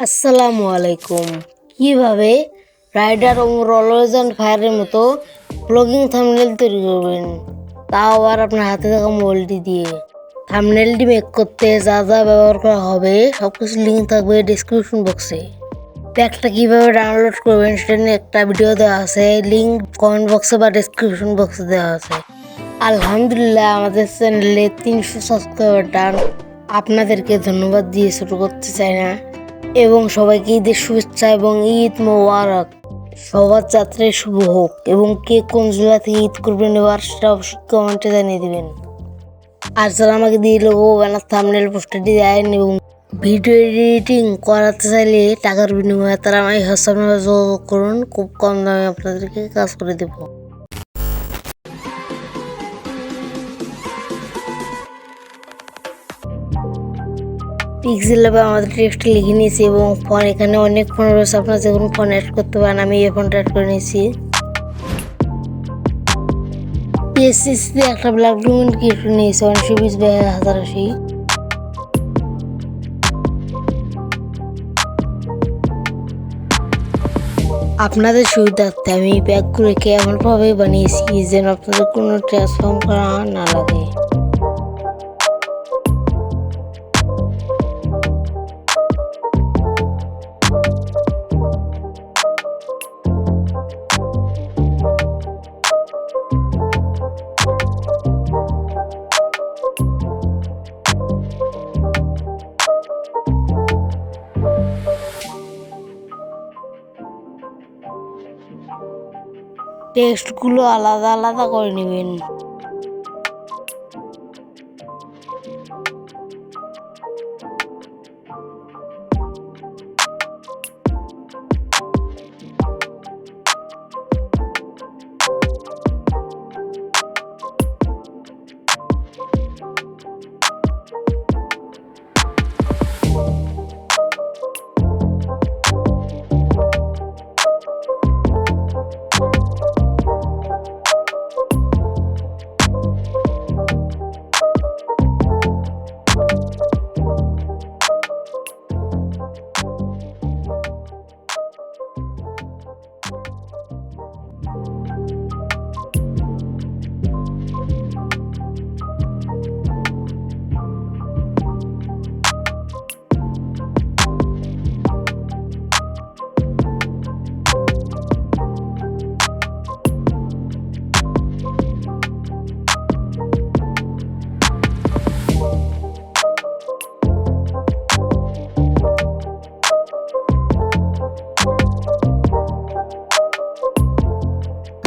আসসালামু আলাইকুম। কিভাবে রাইডার ওমর অলওয়েজ অন ফায়ারের মতো ব্লগিং থাম্বনেল তৈরি করবেন, তাও আবার আপনার হাতে থাকা মোবাইলটি দিয়ে। থাম্বনেলটি মেক করতে যা যা ব্যবহার করা হবে সবকিছু লিঙ্ক থাকবে ডিসক্রিপশন বক্সে। প্যাকটা কিভাবে ডাউনলোড করবেন সেটা নিয়ে একটা ভিডিও দেওয়া আছে, লিঙ্ক কমেন্ট বক্সে বা ডিসক্রিপশন বক্সে দেওয়া আছে। আলহামদুলিল্লাহ আমাদের চ্যানেলে 300 সাবস্ক্রাইবার ডান। আপনাদেরকে ধন্যবাদ দিয়ে ছোট করতে চাই না, এবং সবাইকে ঈদের শুভেচ্ছা এবং ঈদ মোবারক। সবার যাত্রায় শুভ হোক, এবং কে কোন জেলা থেকে ঈদ করবেন এবার সেটা অবশ্যই কমেন্টে জানিয়ে দেবেন। আর যারা আমাকে দিয়ে লোগো বানার থাম্বনেল পোস্টার ডিজাইন এবং ভিডিও এডিটিং করাতে চাইলে টাকার বিনিময়ে তারা আমার হোয়াটসঅ্যাপ নাম্বারে যোগাযোগ করুন, খুব কম দামে আপনাদেরকে কাজ করে দেবো। PixelLab আমাদের টেক্সটটা লিখে নিয়েছি এবং ফোন এখানে অনেক ফোন রয়েছে, আপনারা যে কোনো ফোন অ্যাড করতে পারেন। আমি এই ফোনটা অ্যাড করে নিয়েছি। Pscc দিয়ে একটা Lightroom কিট নিয়েছি 1920/1080। আপনাদের সুবিধার্থে আমি ব্যাগগুলোকে এমনভাবে বানিয়েছি যেন আপনাদের কোনো ট্রান্সফর্ম করা না লাগে। টেক্সটগুলো আলাদা আলাদা করে নেবেন।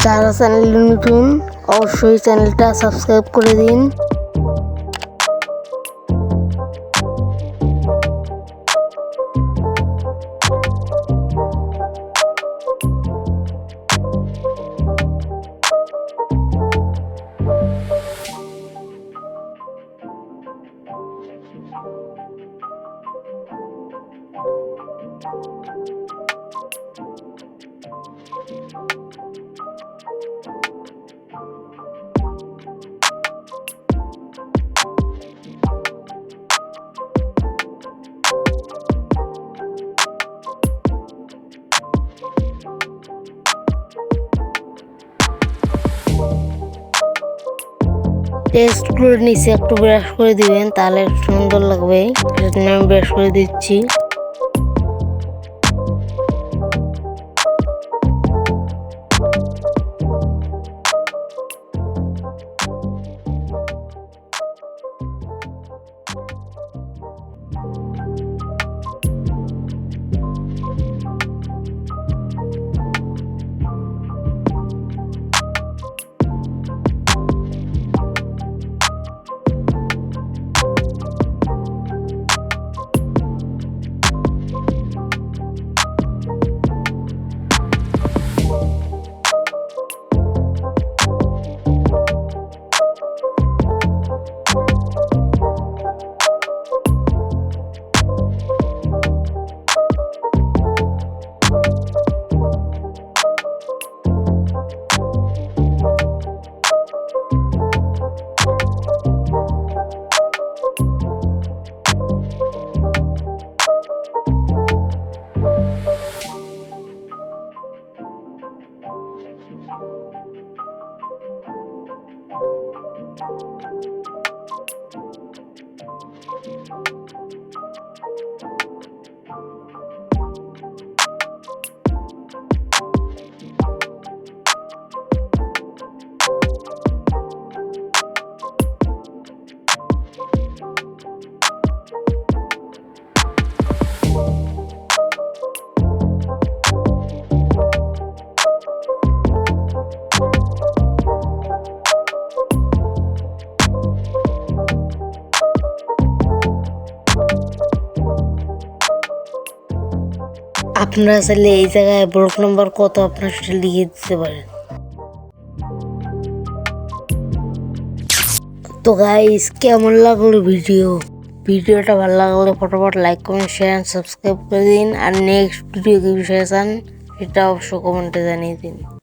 যারা চ্যানেলে নতুন অবশ্যই চ্যানেলটা সাবস্ক্রাইব করে দিন। টেক্সটগুলোর নিচে একটু ব্রাশ করে দিবেন, তাহলে সুন্দর লাগবে। সেজন্য আমি ব্রাশ করে দিচ্ছি। আপনারা চাইলে এই জায়গায় ব্লক নাম্বার কত আপনার সেটা লিখে দিতে পারেন। তো গাইস, কেমন লাগলো ভিডিওটা ভালো লাগলে ফটোফট লাইক কমেন্ট শেয়ার সাবস্ক্রাইব করে দিন। আর নেক্সট ভিডিও কি বিষয়ে চান সেটা অবশ্যই কমেন্টে জানিয়ে দিন।